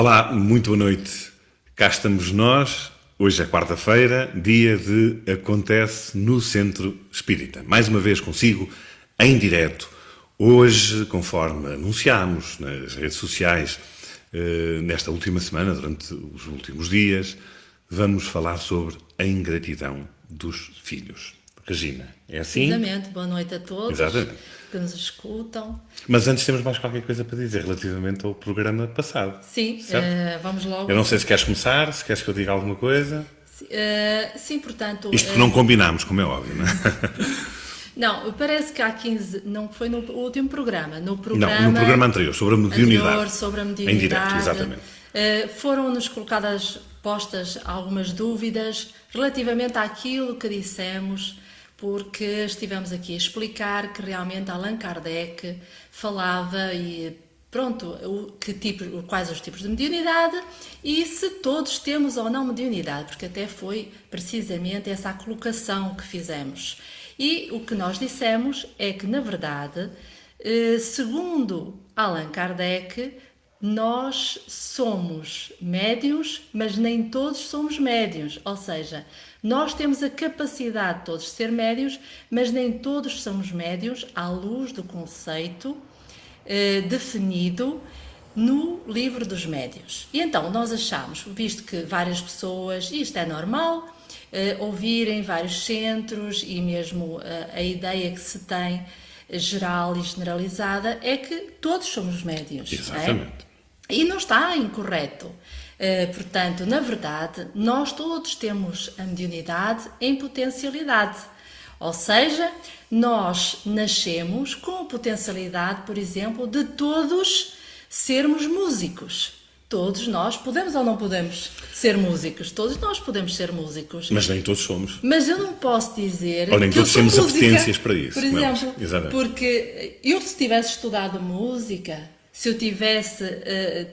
Olá, muito boa noite. Cá estamos nós. Hoje é quarta-feira, dia de Acontece no Centro Espírita. Mais uma vez consigo, em direto. Hoje, conforme anunciámos nas redes sociais, nesta última semana, durante os últimos dias, vamos falar sobre a ingratidão dos filhos. Regina, é assim? Precisamente, boa noite a todos Exatamente. que nos escutam. Mas antes temos mais qualquer coisa para dizer relativamente ao programa passado. Sim, Certo? vamos logo. Eu não sei se queres começar, se queres que eu diga alguma coisa. Sim, portanto. Isto que não combinámos, como é óbvio, não é? Não, parece que há 15. Não foi no último programa. Não, no programa anterior, sobre a mediunidade. Anterior, sobre a mediunidade. Em direto, exatamente. Foram-nos postas algumas dúvidas relativamente àquilo que dissemos, porque estivemos aqui a explicar que realmente Allan Kardec falava e pronto, quais os tipos de mediunidade e se todos temos ou não mediunidade, porque até foi precisamente essa a colocação que fizemos. E o que nós dissemos é que, na verdade, segundo Allan Kardec, nós somos médiuns, mas nem todos somos médiuns, ou seja, nós temos a capacidade de todos ser médiuns, mas nem todos somos médiuns à luz do conceito definido no livro dos médiuns. E então nós achamos, visto que várias pessoas, e isto é normal, ouvirem vários centros e mesmo a ideia que se tem geral e generalizada é que todos somos médiuns. Exatamente. E não está incorreto. Portanto, na verdade, nós todos temos a mediunidade em potencialidade. Ou seja, nós nascemos com a potencialidade, por exemplo, de todos sermos músicos. Todos nós podemos ou não podemos ser músicos? Todos nós podemos ser músicos. Mas nem todos somos. Mas eu não posso dizer ou nem que todos eu sou temos música, apetências para isso. por exemplo. Exatamente. Porque eu, se tivesse estudado música, se eu tivesse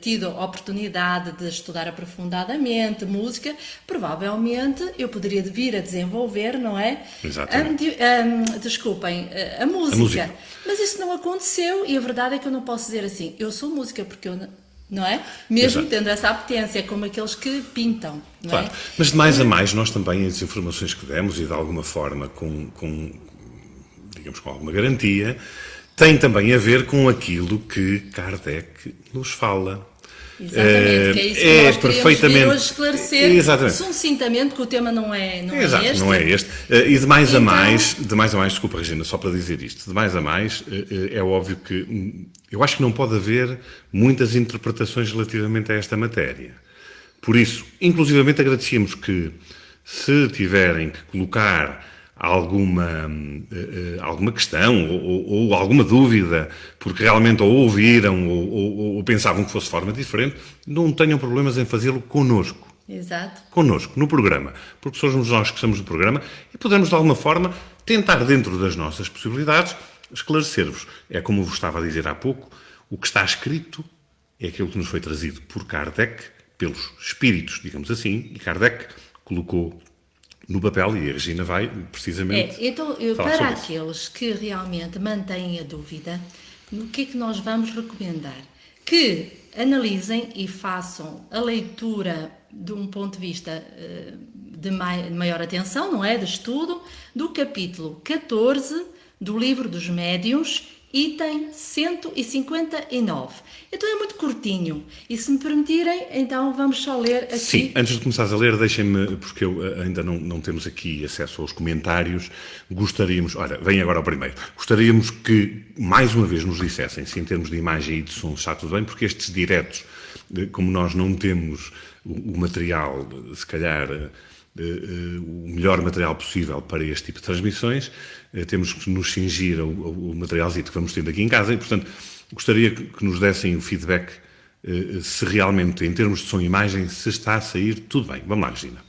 tido a oportunidade de estudar aprofundadamente música, provavelmente eu poderia vir a desenvolver, não é? Exatamente. A música. A música. Mas isso não aconteceu e a verdade é que eu não posso dizer assim, eu sou música porque eu não é? Mesmo Exato. tendo essa apetência, como aqueles que pintam, não Claro. é? Mas de mais a mais, nós também, as informações que demos e de alguma forma digamos, com alguma garantia, tem também a ver com aquilo que Kardec nos fala. Exatamente, que é isso que nós perfeitamente queríamos hoje esclarecer, exatamente. sucintamente, que o tema não é Exato, este. não é este. E de mais a Então- mais, desculpa Regina, só para dizer isto, de mais a mais, é óbvio que eu acho que não pode haver muitas interpretações relativamente a esta matéria. Por isso, inclusivamente agradecíamos que, se tiverem que colocar alguma questão ou alguma dúvida, porque realmente ou ouviram ou pensavam que fosse de forma diferente, não tenham problemas em fazê-lo connosco. Exato. Connosco, no programa. Porque somos nós que estamos no programa e podemos, de alguma forma, tentar, dentro das nossas possibilidades, esclarecer-vos. É como vos estava a dizer há pouco, o que está escrito é aquilo que nos foi trazido por Kardec, pelos espíritos, digamos assim, e Kardec colocou no papel, e a Regina vai precisamente Então, falar para sobre isso. aqueles que realmente mantêm a dúvida, o que é que nós vamos recomendar? Que analisem e façam a leitura de um ponto de vista de maior atenção, não é? De estudo, do capítulo 14 do livro dos médiuns, item 159. Então é muito curtinho. E se me permitirem, então vamos só ler aqui. Sim, antes de começares a ler, deixem-me, porque ainda não temos aqui acesso aos comentários, gostaríamos, olha, vem agora ao primeiro, gostaríamos que mais uma vez nos dissessem se em termos de imagem e de som está tudo bem, porque estes diretos, como nós não temos o material, se calhar o melhor material possível para este tipo de transmissões, temos que nos cingir ao materialzito que vamos tendo aqui em casa e, portanto, gostaria que nos dessem o feedback se realmente, em termos de som e imagem, se está a sair tudo bem. Vamos lá, Regina.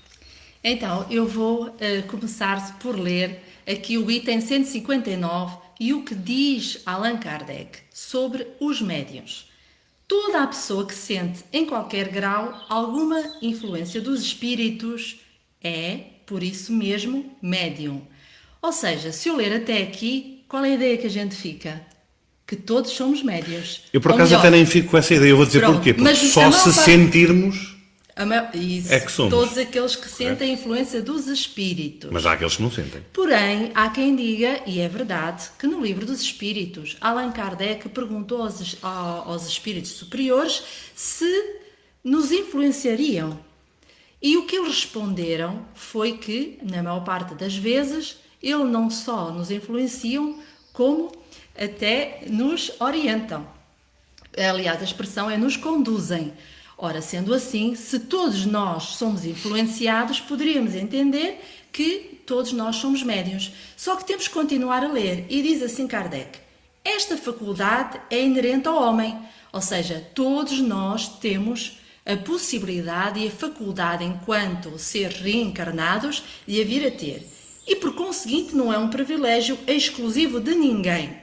Então, eu vou começar por ler aqui o item 159 e o que diz Allan Kardec sobre os médiuns. Toda a pessoa que sente, em qualquer grau, alguma influência dos espíritos é, por isso mesmo, médium. Ou seja, se eu ler até aqui, qual é a ideia que a gente fica? que todos somos médios. Eu, por Ou acaso, melhor, até nem fico com essa ideia. Eu vou dizer pronto, porquê. Porque mas só a se maior parte- sentirmos Isso, é que somos. todos aqueles que sentem a influência dos espíritos. Mas há aqueles que não sentem. Porém, há quem diga, e é verdade, que no livro dos Espíritos, Allan Kardec perguntou aos espíritos superiores se nos influenciariam. E o que eles responderam foi que, na maior parte das vezes, eles não só nos influenciam, como até nos orientam. Aliás, a expressão é nos conduzem. Ora, sendo assim, se todos nós somos influenciados, poderíamos entender que todos nós somos médiuns. Só que temos que continuar a ler. E diz assim Kardec: esta faculdade é inerente ao homem. Ou seja, todos nós temos a possibilidade e a faculdade, enquanto seres reencarnados, de a vir a ter. E, por conseguinte, não é um privilégio exclusivo de ninguém.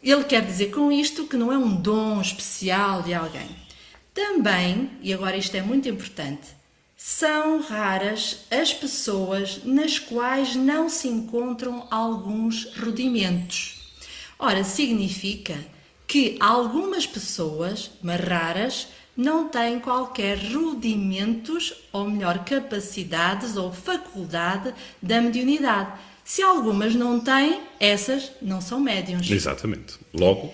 Ele quer dizer com isto que não é um dom especial de alguém. Também, e agora isto é muito importante, são raras as pessoas nas quais não se encontram alguns rudimentos. Ora, significa que algumas pessoas, mas raras, não têm qualquer rudimentos, ou melhor, capacidades ou faculdade da mediunidade. Se algumas não têm, essas não são médiuns. Exatamente. Logo,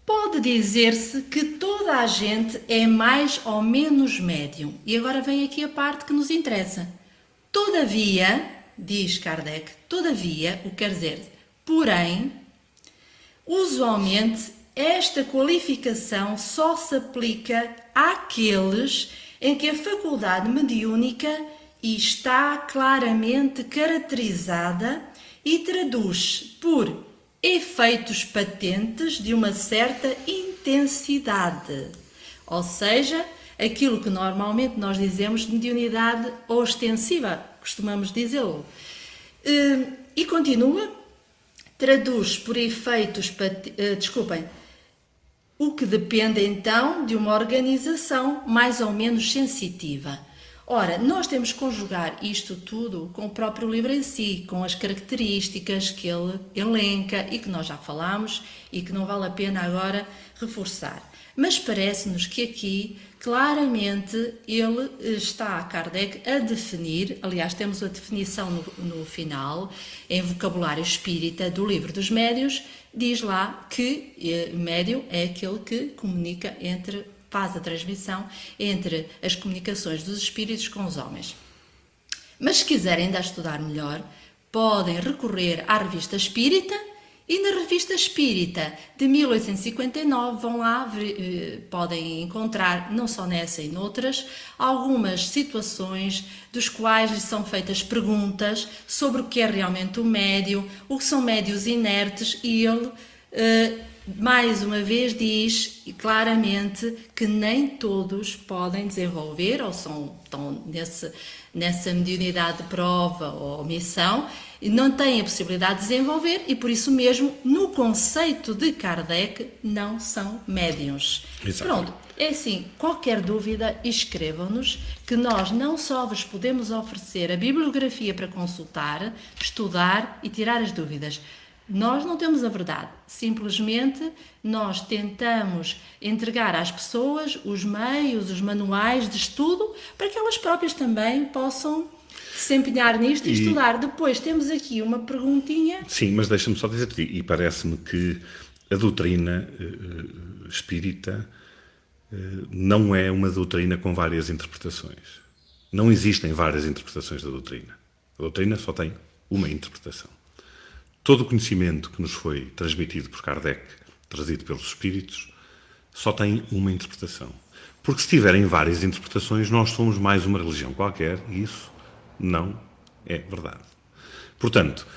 pode dizer-se que toda a gente é mais ou menos médium. E agora vem aqui a parte que nos interessa. Todavia, diz Kardec, todavia, o que quer dizer, porém, usualmente esta qualificação só se aplica àqueles em que a faculdade mediúnica está claramente caracterizada e traduz por efeitos patentes de uma certa intensidade, ou seja, aquilo que normalmente nós dizemos de mediunidade ostensiva, costumamos dizê-lo. E continua, traduz por efeitos o que depende então de uma organização mais ou menos sensitiva. Ora, nós temos que conjugar isto tudo com o próprio livro em si, com as características que ele elenca e que nós já falámos e que não vale a pena agora reforçar. Mas parece-nos que aqui, claramente, ele está, Kardec, a definir, aliás, temos a definição no final, em vocabulário espírita do livro dos médiuns, diz lá que médium é aquele que comunica faz a transmissão entre as comunicações dos espíritos com os homens. Mas se quiserem ainda estudar melhor, podem recorrer à Revista Espírita e na Revista Espírita de 1859 vão lá, podem encontrar, não só nessa e noutras, algumas situações dos quais lhes são feitas perguntas sobre o que é realmente o médium, o que são médios inertes e ele mais uma vez diz claramente que nem todos podem desenvolver ou estão nessa mediunidade de prova ou omissão e não têm a possibilidade de desenvolver e por isso mesmo no conceito de Kardec não são médiuns. Pronto, é assim, qualquer dúvida escrevam-nos que nós não só vos podemos oferecer a bibliografia para consultar, estudar e tirar as dúvidas. Nós não temos a verdade, simplesmente nós tentamos entregar às pessoas os meios, os manuais de estudo para que elas próprias também possam se empenhar nisto e estudar. Depois temos aqui uma perguntinha. Sim, mas deixa-me só dizer-te, e parece-me que a doutrina espírita não é uma doutrina com várias interpretações. Não existem várias interpretações da doutrina. A doutrina só tem uma interpretação. Todo o conhecimento que nos foi transmitido por Kardec, trazido pelos espíritos, só tem uma interpretação. Porque se tiverem várias interpretações, nós somos mais uma religião qualquer e isso não é verdade. Portanto,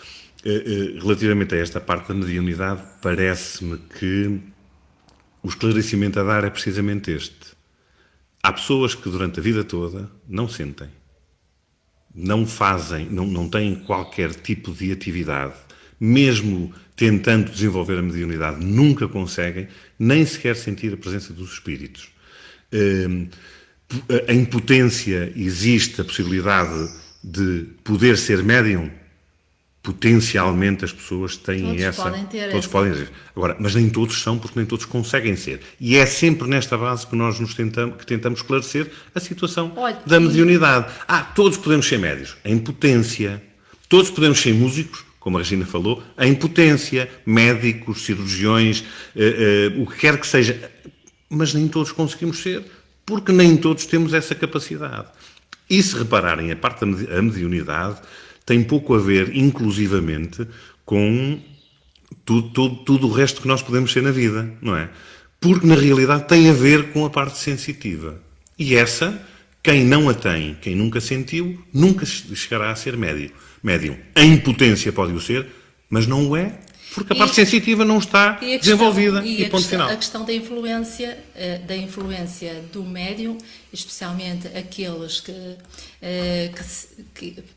relativamente a esta parte da mediunidade, parece-me que o esclarecimento a dar é precisamente este. Há pessoas que durante a vida toda não sentem, não fazem, não têm qualquer tipo de atividade, mesmo tentando desenvolver a mediunidade, nunca conseguem nem sequer sentir a presença dos espíritos. Em potência existe a possibilidade de poder ser médium? potencialmente as pessoas têm Todos essa... podem ter todos essa. podem ter. Agora, mas nem todos são, porque nem todos conseguem ser. E é sempre nesta base que nós tentamos esclarecer a situação Olha, da mediunidade. Todos podemos ser médios, em potência. Todos podemos ser músicos, como a Regina falou, em potência, médicos, cirurgiões, o que quer que seja. Mas nem todos conseguimos ser, porque nem todos temos essa capacidade. E se repararem, a parte da mediunidade tem pouco a ver, inclusivamente, com tudo o resto que nós podemos ser na vida, não é? Porque, na realidade, tem a ver com a parte sensitiva. E essa, quem não a tem, quem nunca sentiu, nunca chegará a ser médium. Em potência pode o ser, mas não o é, porque a parte sensitiva não está desenvolvida. E ponto final. A questão da influência do médium, especialmente aqueles que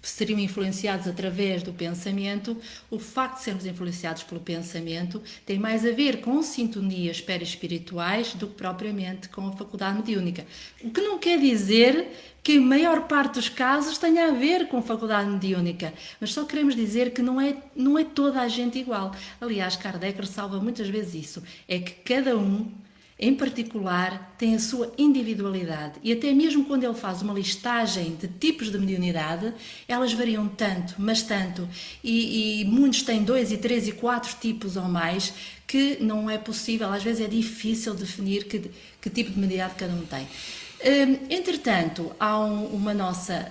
seriam influenciados através do pensamento, o facto de sermos influenciados pelo pensamento tem mais a ver com sintonias perispirituais do que propriamente com a faculdade mediúnica. O que não quer dizer que a maior parte dos casos tenha a ver com faculdade mediúnica, mas só queremos dizer que não é toda a gente igual. Aliás, Kardec ressalva muitas vezes isso, é que cada um, em particular, tem a sua individualidade, e até mesmo quando ele faz uma listagem de tipos de mediunidade, elas variam tanto, mas tanto, e muitos têm 2 e 3 e 4 tipos ou mais, que não é possível, às vezes é difícil definir que tipo de mediunidade cada um tem. Entretanto, há uma nossa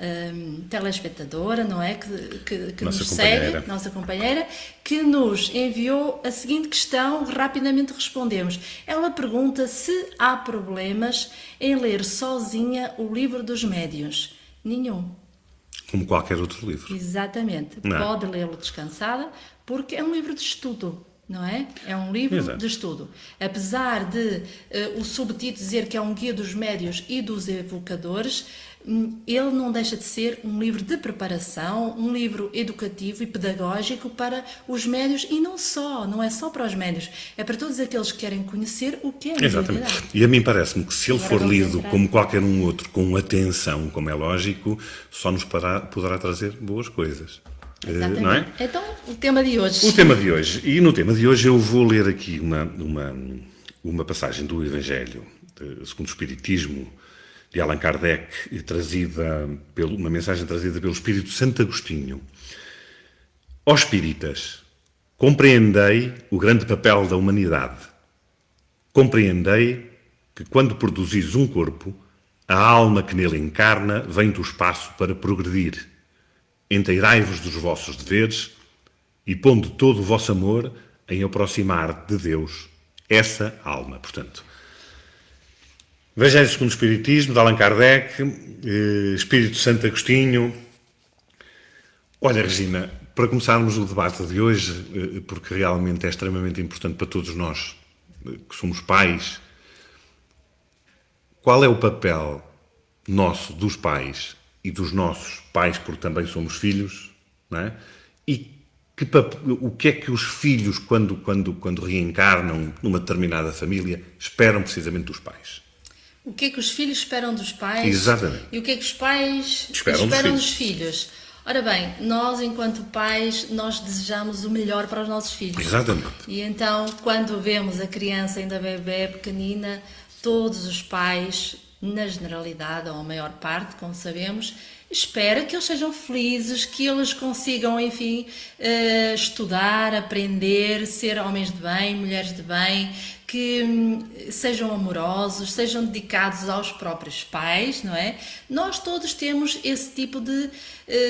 telespectadora, não é? Que nos segue, nossa companheira, que nos enviou a seguinte questão, rapidamente respondemos. Ela pergunta se há problemas em ler sozinha o livro dos médiuns. Nenhum. Como qualquer outro livro. Exatamente. Pode lê-lo descansada, porque é um livro de estudo. Não é? É um livro de estudo. Apesar de o subtítulo dizer que é um guia dos médiuns e dos evocadores, ele não deixa de ser um livro de preparação, um livro educativo e pedagógico para os médiuns, e não é só para os médiuns, é para todos aqueles que querem conhecer o que é a mediunidade. Exatamente. E a mim parece-me que se ele for lido como qualquer um outro, com atenção, como é lógico, só nos poderá trazer boas coisas. Exatamente. Não é? Então, o tema de hoje. O tema de hoje. E no tema de hoje eu vou ler aqui uma passagem do Evangelho segundo o Espiritismo de Allan Kardec, uma mensagem trazida pelo Espírito Santo Agostinho. Ó espíritas, compreendei o grande papel da humanidade. Compreendei que quando produzis um corpo, a alma que nele encarna vem do espaço para progredir. Enteirai-vos dos vossos deveres e pondo todo o vosso amor em aproximar de Deus essa alma. Portanto, Evangelho segundo o Espiritismo, de Allan Kardec, Espírito Santo Agostinho. Olha, Regina, para começarmos o debate de hoje, porque realmente é extremamente importante para todos nós que somos pais, qual é o papel nosso, dos pais, e dos nossos pais, porque também somos filhos, não é? E o que é que os filhos, quando reencarnam numa determinada família, esperam precisamente dos pais? O que é que os filhos esperam dos pais? Exatamente. E o que é que os pais esperam dos filhos? Ora bem, nós, enquanto pais, nós desejamos o melhor para os nossos filhos. Exatamente. E então, quando vemos a criança ainda bebê, pequenina, todos os pais, na generalidade, ou a maior parte, como sabemos, espera que eles sejam felizes, que eles consigam, enfim, estudar, aprender, ser homens de bem, mulheres de bem, que sejam amorosos, sejam dedicados aos próprios pais, não é? Nós todos temos esse tipo de,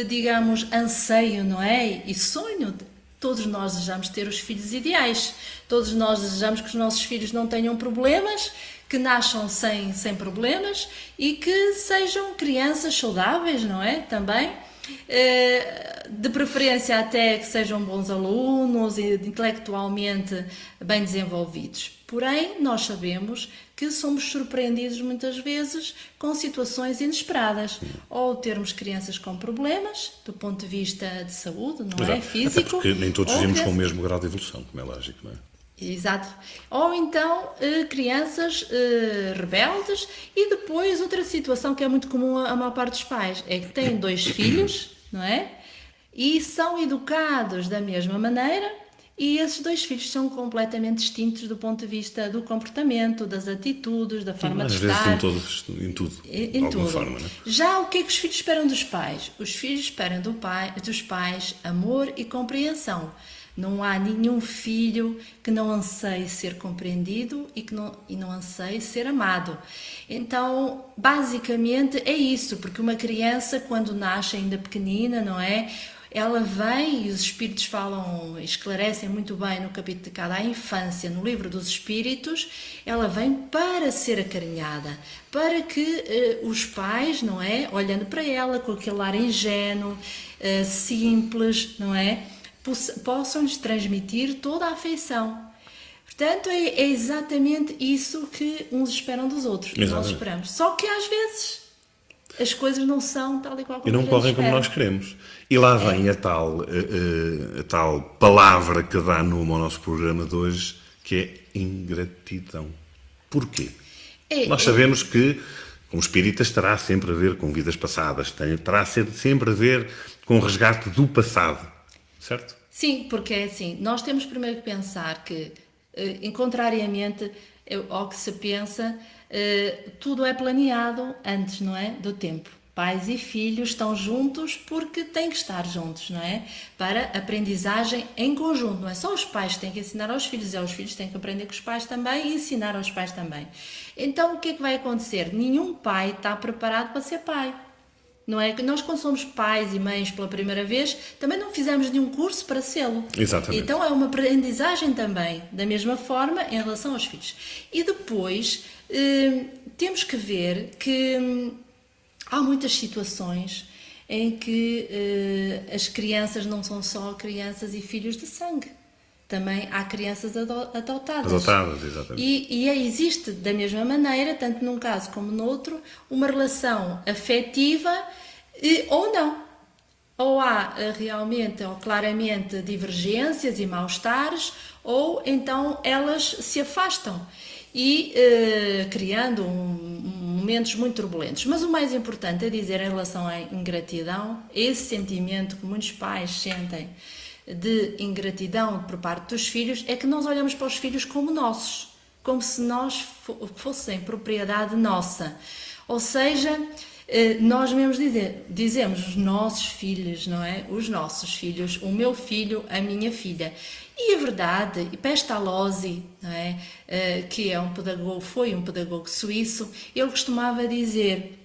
digamos, anseio, não é? E sonho. Todos nós desejamos ter os filhos ideais. Todos nós desejamos que os nossos filhos não tenham problemas, que nasçam sem problemas e que sejam crianças saudáveis, não é? Também. De preferência até que sejam bons alunos e intelectualmente bem desenvolvidos. Porém, nós sabemos que somos surpreendidos muitas vezes com situações inesperadas. Ou termos crianças com problemas, do ponto de vista de saúde, não é? Físico. Até porque nem todos vivemos com o mesmo grau de evolução, como é lógico, não é? Exato. Ou então crianças rebeldes, e depois outra situação que é muito comum à maior parte dos pais é que têm 2 filhos, não é? e são educados da mesma maneira. E esses dois filhos são completamente distintos do ponto de vista do comportamento, das atitudes, da forma Às de vezes estar. em tudo, Em de alguma tudo. forma, não é? Já o que é que os filhos esperam dos pais? Os filhos esperam dos pais amor e compreensão. Não há nenhum filho que não anseie ser compreendido e não anseie ser amado. Então, basicamente é isso, porque uma criança, quando nasce ainda pequenina, não é? Ela vem, e os espíritos falam, esclarecem muito bem no capítulo dedicado à infância, no livro dos espíritos, ela vem para ser acarinhada, para que os pais, não é? Olhando para ela com aquele ar ingênuo, simples, não é? Possam-lhes transmitir toda a afeição. Portanto, é exatamente isso que uns esperam dos outros, que nós esperamos. Só que às vezes as coisas não são tal e qual como E não correm como nós queremos. E lá vem a tal palavra que dá nome ao nosso programa de hoje, que é ingratidão. Porquê? Nós sabemos que, como espíritas, terá sempre a ver com vidas passadas, terá sempre a ver com o resgate do passado, certo? Sim, porque é assim, nós temos primeiro que pensar que, contrariamente ao que se pensa, tudo é planeado antes, não é? Do tempo. Pais e filhos estão juntos porque têm que estar juntos, não é? Para aprendizagem em conjunto. Não é só os pais que têm que ensinar aos filhos, é os filhos que têm que aprender com os pais também e ensinar aos pais também. Então, o que é que vai acontecer? Nenhum pai está preparado para ser pai. Não é que nós, quando somos pais e mães pela primeira vez, também não fizemos nenhum curso para sê-lo. Exatamente. Então é uma aprendizagem também, da mesma forma, em relação aos filhos. E depois temos que ver que há muitas situações em que as crianças não são só crianças e filhos de sangue. Também há crianças adotadas. Adotadas, exatamente. E existe, da mesma maneira, tanto num caso como no outro, uma relação afetiva ou não. Ou há realmente ou claramente divergências e mal-estares, ou então elas se afastam e criando momentos muito turbulentos. Mas o mais importante é dizer, em relação à ingratidão, esse sentimento que muitos pais sentem de ingratidão por parte dos filhos, é que nós olhamos para os filhos como nossos, como se nós fossem propriedade nossa. Ou seja, nós mesmos dizemos os nossos filhos, não é? Os nossos filhos, o meu filho, a minha filha. E a verdade, e Pestalozzi, não é? Que foi um pedagogo suíço, ele costumava dizer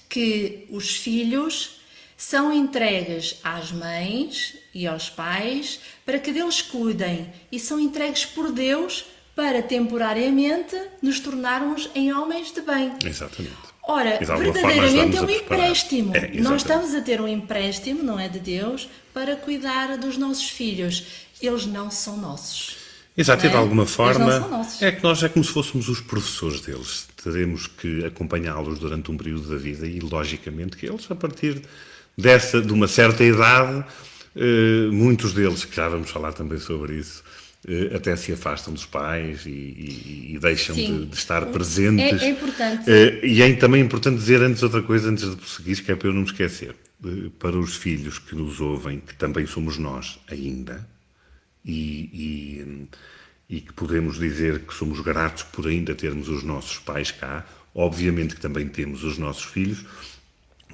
que os filhos são entregues às mães e aos pais para que deles cuidem e são entregues por Deus para temporariamente nos tornarmos em homens de bem. Exatamente. Ora, verdadeiramente é um empréstimo. Nós estamos a ter um empréstimo, não é, de Deus, para cuidar dos nossos filhos. Eles não são nossos. Exato, e de alguma Eles não forma são nossos. é que nós é como se fôssemos os professores deles. Teremos que acompanhá-los durante um período da vida e, logicamente, que eles, a partir de uma certa idade, muitos deles, que já vamos falar também sobre isso, até se afastam dos pais e deixam de estar presentes. É importante. E é também importante dizer outra coisa, antes de prosseguir, que é para eu não me esquecer. Para os filhos que nos ouvem, que também somos nós ainda, e que podemos dizer que somos gratos por ainda termos os nossos pais cá, obviamente que também temos os nossos filhos,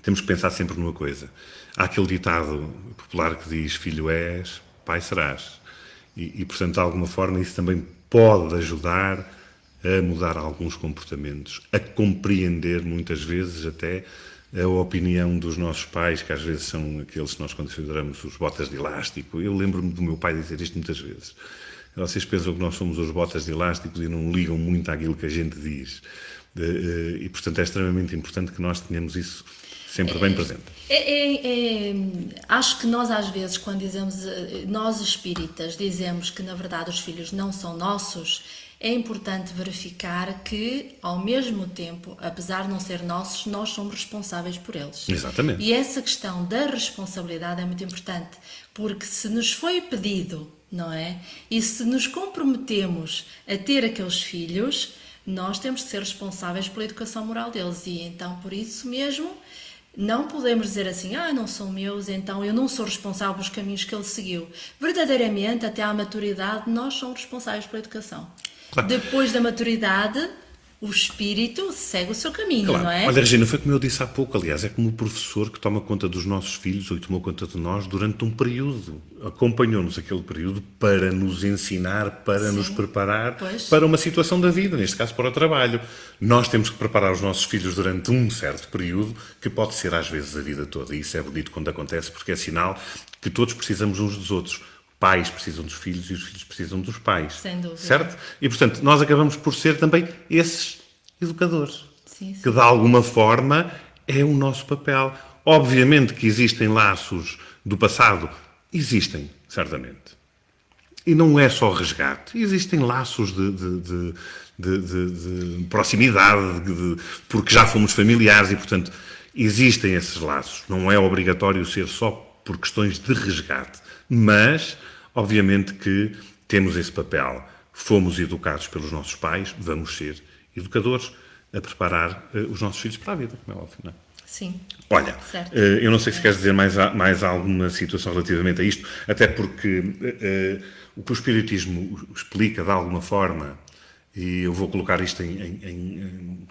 temos que pensar sempre numa coisa. Há aquele ditado popular que diz: filho és, pai serás. E, portanto, de alguma forma, isso também pode ajudar a mudar alguns comportamentos, a compreender, muitas vezes, até a opinião dos nossos pais, que às vezes são aqueles que nós consideramos os botas de elástico. Eu lembro-me do meu pai dizer isto muitas vezes. Vocês pensam que nós somos os botas de elástico e não ligam muito àquilo que a gente diz. E, portanto, é extremamente importante que nós tenhamos isso sempre bem presente. Acho que nós, às vezes, quando dizemos, nós espíritas, dizemos que, na verdade, os filhos não são nossos, é importante verificar que, ao mesmo tempo, apesar de não ser nossos, nós somos responsáveis por eles. Exatamente. E essa questão da responsabilidade é muito importante, porque se nos foi pedido, não é? E se nos comprometemos a ter aqueles filhos, nós temos de ser responsáveis pela educação moral deles. E então, por isso mesmo, Não podemos dizer assim, não são meus, então eu não sou responsável pelos caminhos que ele seguiu. Verdadeiramente, até à maturidade, nós somos responsáveis pela educação. Claro. Depois da maturidade, o espírito segue o seu caminho, Claro. não é? Olha, Regina, foi como eu disse há pouco, aliás, é como o professor que toma conta dos nossos filhos, ou que tomou conta de nós durante um período. Acompanhou-nos aquele período para nos ensinar, para nos preparar para uma situação da vida, neste caso para o trabalho. Nós temos que preparar os nossos filhos durante um certo período, que pode ser às vezes a vida toda. E isso é bonito quando acontece, porque é sinal que todos precisamos uns dos outros. Pais precisam dos filhos e os filhos precisam dos pais. Sem dúvida. Certo? E, portanto, nós acabamos por ser também esses educadores. Sim. Que, de alguma forma, é o nosso papel. Obviamente que existem laços do passado. Existem, certamente. E não é só resgate. Existem laços de proximidade, porque já fomos familiares e, portanto, existem esses laços. Não é obrigatório ser só por questões de resgate. Mas, obviamente que temos esse papel. Fomos educados pelos nossos pais, vamos ser educadores a preparar os nossos filhos para a vida, como é óbvio, não é? Sim. Olha, Certo. Eu não sei se queres dizer mais alguma situação relativamente a isto, até porque o que o Espiritismo explica de alguma forma, e eu vou colocar isto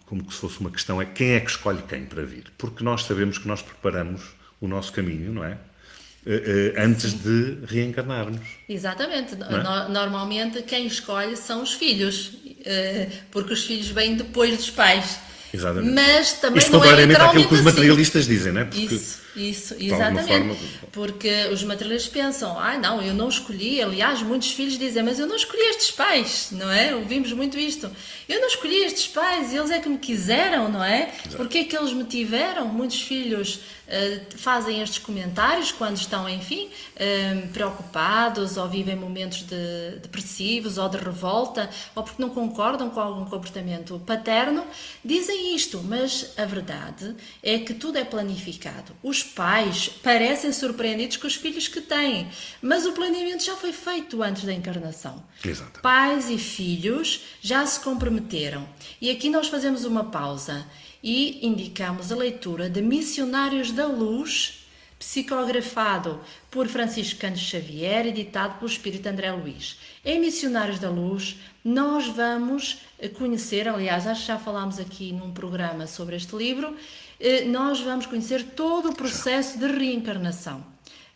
como se fosse uma questão, é quem é que escolhe quem para vir? Porque nós sabemos que nós preparamos o nosso caminho, não é? Antes de reencarnarmos. Exatamente. Normalmente quem escolhe são os filhos, porque os filhos vêm depois dos pais. Exatamente. Mas também Isto não é contrariamente literalmente àquilo que os assim. materialistas dizem, não é? Porque, Isso, de alguma exatamente. forma- Porque os materialistas pensam, não, eu não escolhi. Aliás, muitos filhos dizem, mas eu não escolhi estes pais, não é? Ouvimos muito isto. Eu não escolhi estes pais, eles é que me quiseram, não é? Porque é que eles me tiveram? Muitos filhos fazem estes comentários quando estão, enfim, preocupados ou vivem momentos depressivos ou de revolta ou porque não concordam com algum comportamento paterno, dizem isto, mas a verdade é que tudo é planificado. Os pais parecem surpreendidos com os filhos que têm, mas o planeamento já foi feito antes da encarnação. Exato. Pais e filhos já se comprometeram. E aqui nós fazemos uma pausa e indicamos a leitura de Missionários da Luz, psicografado por Francisco Cândido Xavier, editado pelo Espírito André Luís. Em Missionários da Luz, nós vamos conhecer, aliás, acho que já falámos aqui num programa sobre este livro, nós vamos conhecer todo o processo de reencarnação.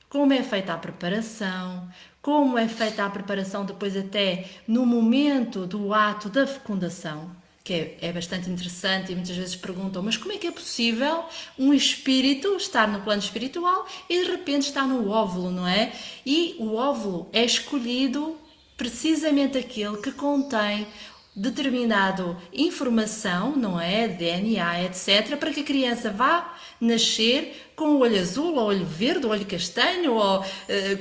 Como é feita a preparação, como é feita a preparação depois até no momento do ato da fecundação, que é bastante interessante e muitas vezes perguntam, mas como é que é possível um espírito estar no plano espiritual e de repente estar no óvulo, não é? E o óvulo é escolhido precisamente aquele que contém determinado informação, não é? DNA, etc., para que a criança vá nascer com o olho azul, ou olho verde, ou olho castanho, ou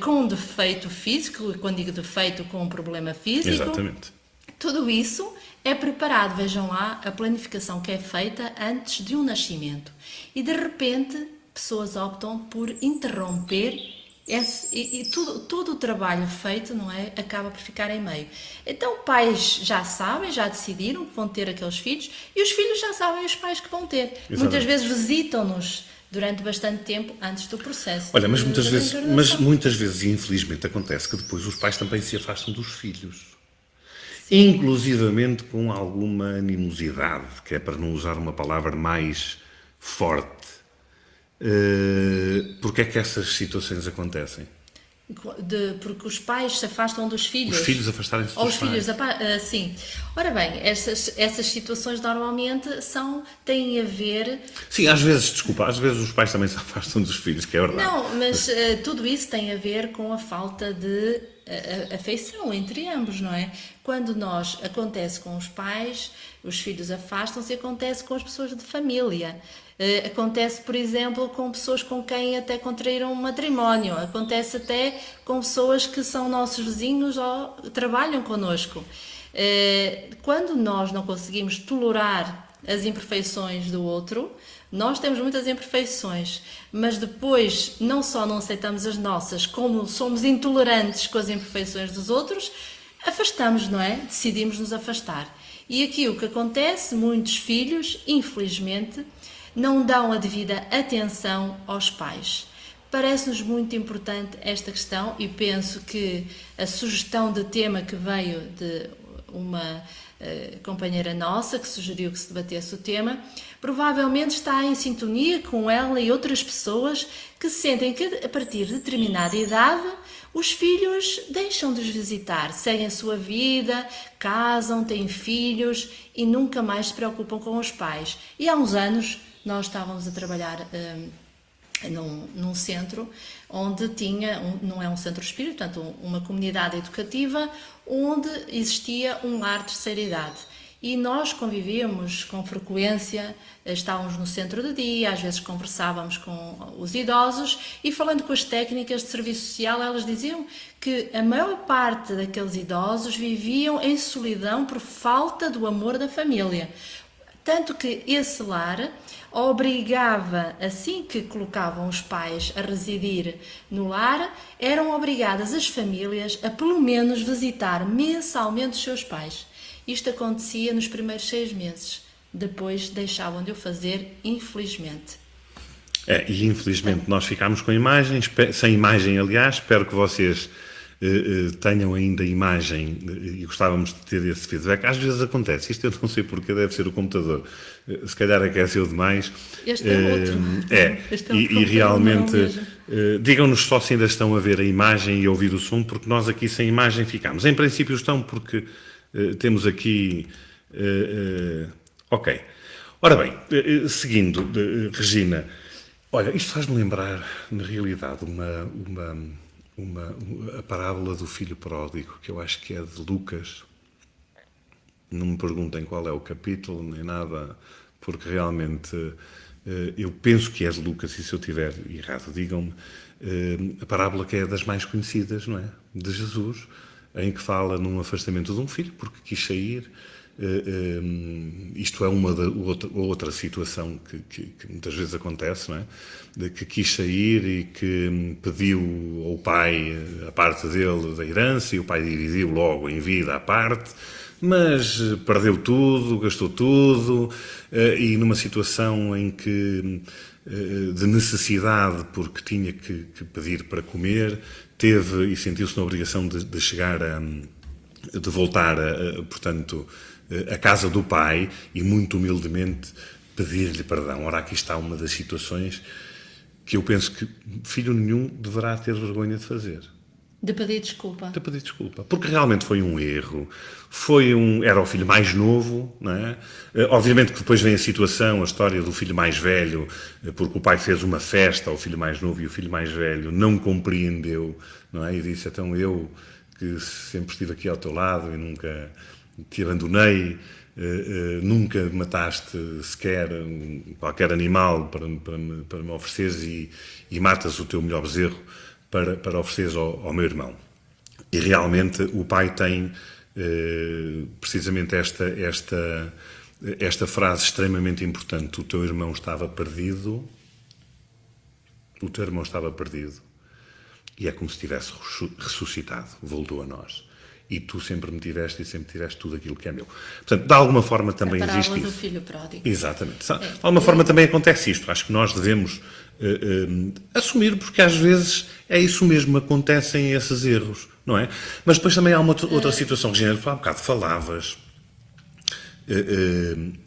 com um defeito físico, quando digo defeito, com um problema físico. Exatamente. Tudo isso é preparado, vejam lá, a planificação que é feita antes de um nascimento. E de repente, pessoas optam por interromper todo o trabalho feito, não é? Acaba por ficar em meio. Então, pais já sabem, já decidiram que vão ter aqueles filhos, e os filhos já sabem os pais que vão ter. Exatamente. Muitas vezes visitam-nos durante bastante tempo antes do processo. Olha, mas muitas vezes, e infelizmente, acontece que depois os pais também se afastam dos filhos. Inclusivamente com alguma animosidade, que é para não usar uma palavra mais forte. Porque é que essas situações acontecem? Porque os pais se afastam dos filhos. Os filhos afastarem-se Ou dos os filhos, pais. sim. Ora bem, essas situações normalmente têm a ver... Sim, às vezes os pais também se afastam dos filhos, que é verdade. Não, mas tudo isso tem a ver com a falta de afeição entre ambos, não é? Quando acontece com os pais, os filhos afastam-se, acontece com as pessoas de família. Acontece, por exemplo, com pessoas com quem até contraíram um matrimónio. Acontece até com pessoas que são nossos vizinhos ou trabalham connosco. Quando nós não conseguimos tolerar as imperfeições do outro, nós temos muitas imperfeições, mas depois não só não aceitamos as nossas, como somos intolerantes com as imperfeições dos outros, afastamos, não é? Decidimos nos afastar. E aqui o que acontece, muitos filhos, infelizmente, não dão a devida atenção aos pais. Parece-nos muito importante esta questão e penso que a sugestão de tema que veio de uma companheira nossa que sugeriu que se debatesse o tema, provavelmente está em sintonia com ela e outras pessoas que sentem que a partir de determinada idade os filhos deixam de os visitar, seguem a sua vida, casam, têm filhos e nunca mais se preocupam com os pais. E há uns anos nós estávamos a trabalhar num centro onde tinha, não é um centro espírita, portanto uma comunidade educativa onde existia um lar de terceira idade. E nós convivíamos com frequência, estávamos no centro de dia, às vezes conversávamos com os idosos e falando com as técnicas de serviço social, elas diziam que a maior parte daqueles idosos viviam em solidão por falta do amor da família. Tanto que esse lar obrigava, assim que colocavam os pais a residir no lar, eram obrigadas as famílias a pelo menos visitar mensalmente os seus pais. Isto acontecia nos primeiros 6 meses. Depois deixavam de o fazer, infelizmente. E infelizmente nós ficámos com a imagem, sem imagem aliás, espero que vocês tenham ainda imagem e gostávamos de ter esse feedback. Às vezes acontece, isto eu não sei porque, deve ser o computador, se calhar aqueceu demais. Este é outro. Este é e realmente, digam-nos só se ainda estão a ver a imagem e a ouvir o som, porque nós aqui sem imagem ficamos. Em princípio estão, porque temos aqui... ok. Ora bem, seguindo, Regina, olha, isto faz-me lembrar, na realidade, a parábola do filho pródigo, que eu acho que é de Lucas. Não me perguntem qual é o capítulo, nem nada, porque realmente eu penso que é de Lucas, e se eu estiver errado, digam-me. A parábola que é das mais conhecidas, não é? De Jesus, em que fala num afastamento de um filho, porque quis sair. Isto é uma outra situação que muitas vezes acontece, não é? De que quis sair e que pediu ao pai a parte dele da herança e o pai dividiu logo em vida a parte, mas perdeu tudo, gastou tudo, e numa situação em que de necessidade, porque tinha que pedir para comer, teve e sentiu-se na obrigação de chegar de voltar, portanto, a casa do pai e muito humildemente pedir-lhe perdão. Ora, aqui está uma das situações que eu penso que filho nenhum deverá ter vergonha de fazer. De pedir desculpa. De pedir desculpa. Porque realmente foi um erro. Era o filho mais novo, não é? Obviamente que depois vem a situação, a história do filho mais velho, porque o pai fez uma festa ao filho mais novo e o filho mais velho não compreendeu, não é? E disse, então eu, que sempre estive aqui ao teu lado e nunca te abandonei, nunca mataste sequer qualquer animal para me ofereceres e matas o teu melhor bezerro para ofereceres ao meu irmão. E realmente o pai tem precisamente esta frase extremamente importante: o teu irmão estava perdido, e é como se tivesse ressuscitado, voltou a nós. E tu sempre me tiveste e sempre tiveste tudo aquilo que é meu. Portanto, de alguma forma também existe isso. A parábola do filho pródigo. Exatamente. De alguma forma também acontece isto. Acho que nós devemos assumir, porque às vezes é isso mesmo, acontecem esses erros, não é? Mas depois também há uma outra situação, Regina, há um bocado falavas,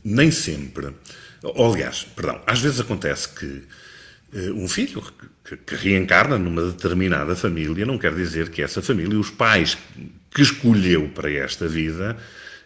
nem sempre, ou, aliás, perdão, às vezes acontece que um filho que reencarna numa determinada família não quer dizer que essa família, os pais que escolheu para esta vida,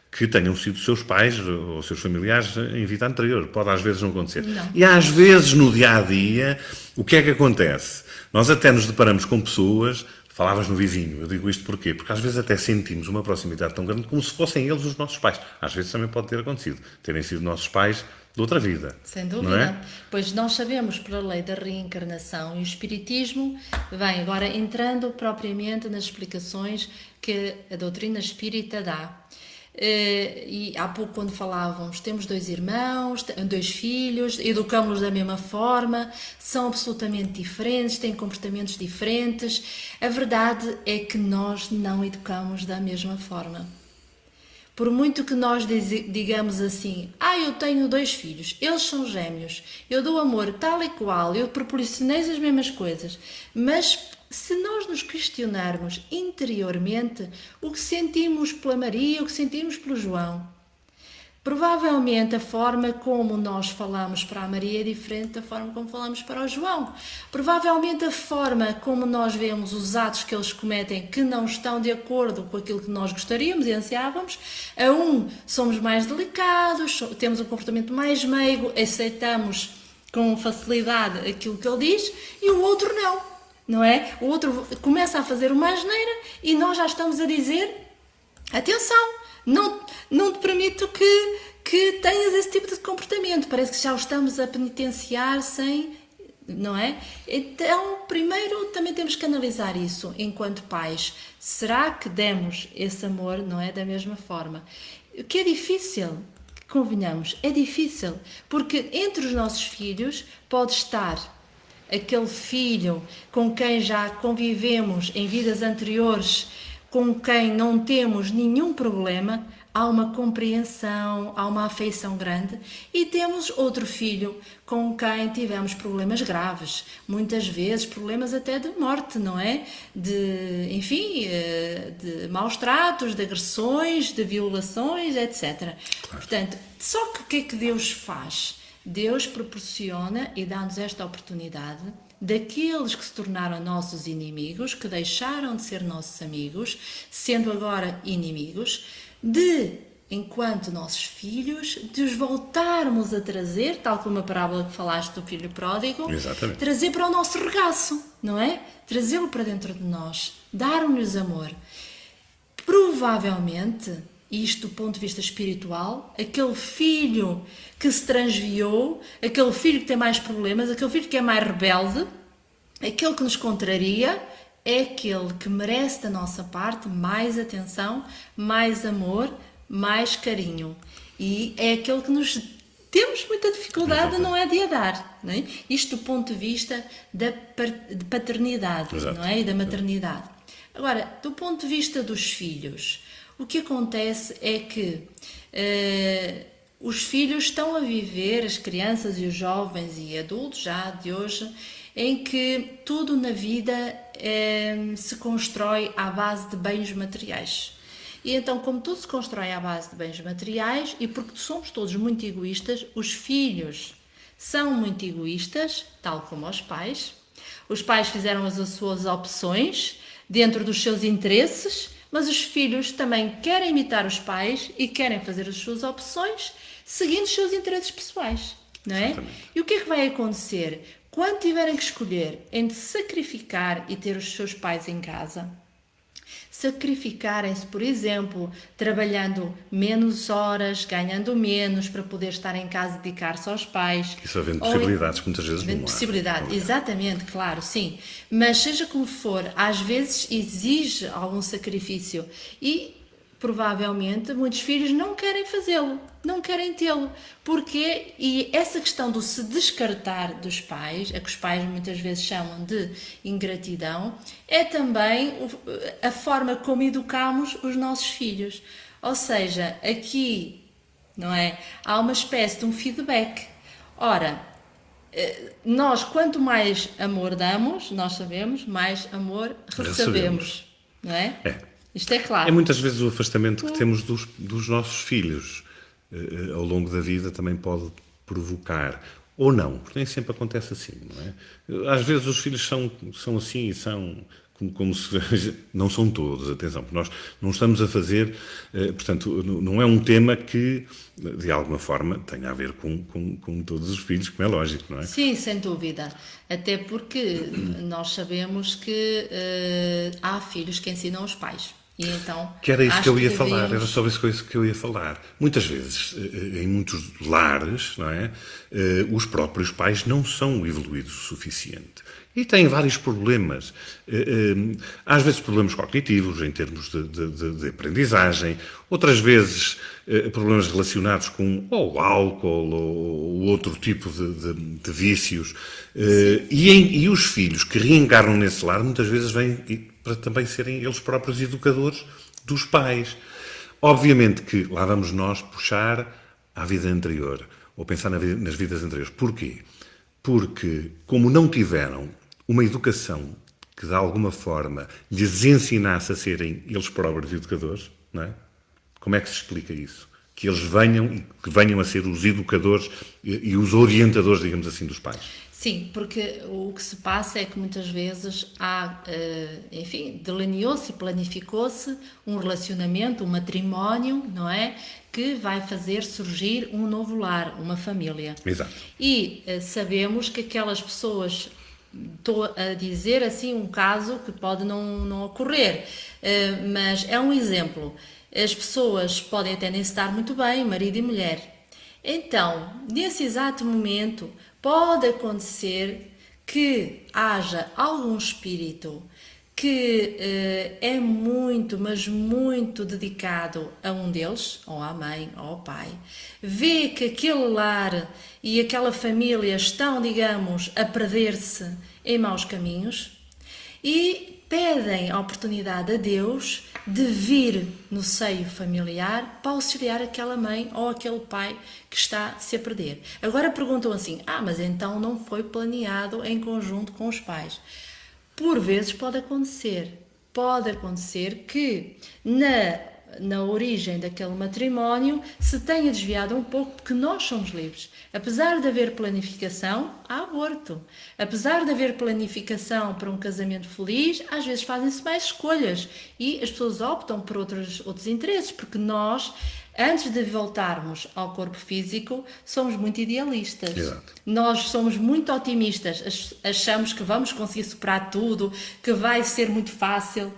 que tenham sido seus pais ou seus familiares em vida anterior. Pode às vezes não acontecer. Não. E às vezes no dia-a-dia, o que é que acontece? Nós até nos deparamos com pessoas, falavas no vizinho, eu digo isto porquê? Porque às vezes até sentimos uma proximidade tão grande como se fossem eles os nossos pais. Às vezes também pode ter acontecido, terem sido nossos pais de outra vida. Sem dúvida. Não é? Pois nós sabemos pela lei da reencarnação e o espiritismo vem agora entrando propriamente nas explicações que a doutrina espírita dá. E há pouco quando falávamos, temos 2 irmãos, 2 filhos, educamos-los da mesma forma, são absolutamente diferentes, têm comportamentos diferentes. A verdade é que nós não educamos da mesma forma. Por muito que nós digamos assim, eu tenho 2 filhos, eles são gêmeos, eu dou amor tal e qual, eu proporcionei as mesmas coisas, mas se nós nos questionarmos interiormente o que sentimos pela Maria, o que sentimos pelo João, provavelmente a forma como nós falamos para a Maria é diferente da forma como falamos para o João. Provavelmente a forma como nós vemos os atos que eles cometem que não estão de acordo com aquilo que nós gostaríamos e ansiávamos. A um somos mais delicados, temos um comportamento mais meigo, aceitamos com facilidade aquilo que ele diz, e o outro não é? O outro começa a fazer uma asneira e nós já estamos a dizer, atenção, não te permito que tenhas esse tipo de comportamento. Parece que já o estamos a penitenciar não é? Então, primeiro também temos que analisar isso enquanto pais. Será que demos esse amor, não é? Da mesma forma. O que é difícil, convenhamos, é difícil. Porque entre os nossos filhos pode estar aquele filho com quem já convivemos em vidas anteriores, com quem não temos nenhum problema, há uma compreensão, há uma afeição grande, e temos outro filho com quem tivemos problemas graves, muitas vezes problemas até de morte, não é? De maus tratos, de agressões, de violações, etc. Claro. Portanto, só que o que é que Deus faz? Deus proporciona e dá-nos esta oportunidade daqueles que se tornaram nossos inimigos, que deixaram de ser nossos amigos, sendo agora inimigos, enquanto nossos filhos, de os voltarmos a trazer, tal como a parábola que falaste do filho pródigo, exatamente, trazer para o nosso regaço, não é? Trazê-lo para dentro de nós, dar-lhes amor. Provavelmente, isto do ponto de vista espiritual, aquele filho que se transviou, aquele filho que tem mais problemas, aquele filho que é mais rebelde, aquele que nos contraria, é aquele que merece da nossa parte mais atenção, mais amor, mais carinho. E é aquele que nos temos muita dificuldade, não é, de a dar. Não é? Isto do ponto de vista de paternidade, não é? E da maternidade. Agora, do ponto de vista dos filhos, o que acontece é que os filhos estão a viver, as crianças e os jovens e adultos já de hoje, em que tudo na vida se constrói à base de bens materiais. E então, como tudo se constrói à base de bens materiais, e porque somos todos muito egoístas, os filhos são muito egoístas, tal como os pais. Os pais fizeram as suas opções dentro dos seus interesses, mas os filhos também querem imitar os pais e querem fazer as suas opções seguindo os seus interesses pessoais, não é? Exatamente. E o que é que vai acontecer? Quando tiverem que escolher entre sacrificar e ter os seus pais em casa, sacrificarem-se, por exemplo, trabalhando menos horas, ganhando menos para poder estar em casa e dedicar-se aos pais. Isso havendo possibilidades que muitas vezes não há. Possibilidade, exatamente, claro, sim. Mas seja como for, às vezes exige algum sacrifício e provavelmente muitos filhos não querem fazê-lo, não querem tê-lo. Porquê? E essa questão do se descartar dos pais, a que os pais muitas vezes chamam de ingratidão, é também a forma como educamos os nossos filhos. Ou seja, aqui, não é? Há uma espécie de um feedback. Ora, nós quanto mais amor damos, nós sabemos, mais amor recebemos. Não é? Isto é claro. É muitas vezes o afastamento que temos dos nossos filhos ao longo da vida também pode provocar, ou não, porque nem sempre acontece assim, não é? Às vezes os filhos são assim e são como se... Não são todos, atenção, porque nós não estamos a fazer... Portanto, não é um tema que, de alguma forma, tenha a ver com todos os filhos, como é lógico, não é? Sim, sem dúvida. Até porque nós sabemos que há filhos que ensinam os pais. E então, que era isso que eu ia falar, era sobre isso que eu ia falar. Muitas vezes, em muitos lares, não é? Os próprios pais não são evoluídos o suficiente. E têm vários problemas. Às vezes problemas cognitivos, em termos de aprendizagem. Outras vezes problemas relacionados com ou álcool ou outro tipo de vícios. E os filhos que reencarnam nesse lar muitas vezes vêm para também serem eles próprios educadores dos pais. Obviamente que lá vamos nós puxar à vida anterior, ou pensar nas vidas anteriores. Porquê? Porque, como não tiveram uma educação que de alguma forma lhes ensinasse a serem eles próprios educadores, não é? Como é que se explica isso? Que eles venham a ser os educadores e os orientadores, digamos assim, dos pais. Sim, porque o que se passa é que muitas vezes enfim, delineou-se e planificou-se um relacionamento, um matrimónio, não é? Que vai fazer surgir um novo lar, uma família. Exato. E sabemos que aquelas pessoas, estou a dizer assim um caso que pode não ocorrer, mas é um exemplo. As pessoas podem até nem se dar muito bem, marido e mulher. Então, nesse exato momento, pode acontecer que haja algum espírito que é muito, mas muito dedicado a um deles, ou à mãe, ou ao pai, vê que aquele lar e aquela família estão, digamos, a perder-se em maus caminhos e pedem a oportunidade a Deus de vir no seio familiar para auxiliar aquela mãe ou aquele pai que está-se a perder. Agora perguntam assim, mas então não foi planeado em conjunto com os pais. Por vezes pode acontecer que na origem daquele matrimónio se tenha desviado um pouco, porque nós somos livres. Apesar de haver planificação, há aborto. Apesar de haver planificação para um casamento feliz, às vezes fazem-se mais escolhas e as pessoas optam por outros interesses, porque nós, antes de voltarmos ao corpo físico, somos muito idealistas. Exato. Nós somos muito otimistas, achamos que vamos conseguir superar tudo, que vai ser muito fácil.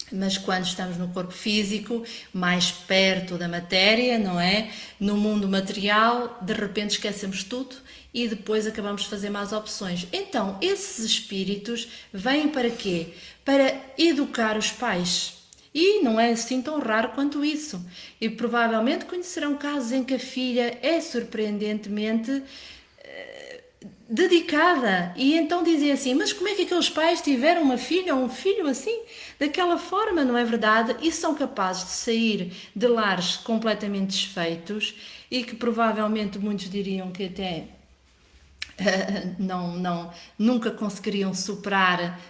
Mas quando estamos no corpo físico, mais perto da matéria, não é? No mundo material, de repente esquecemos tudo e depois acabamos de fazer más opções. Então, esses espíritos vêm para quê? Para educar os pais. E não é assim tão raro quanto isso. E provavelmente conhecerão casos em que a filha é surpreendentemente dedicada, e então dizem assim, mas como é que aqueles pais tiveram uma filha ou um filho assim, daquela forma, não é verdade? E são capazes de sair de lares completamente desfeitos e que provavelmente muitos diriam que até nunca conseguiriam superar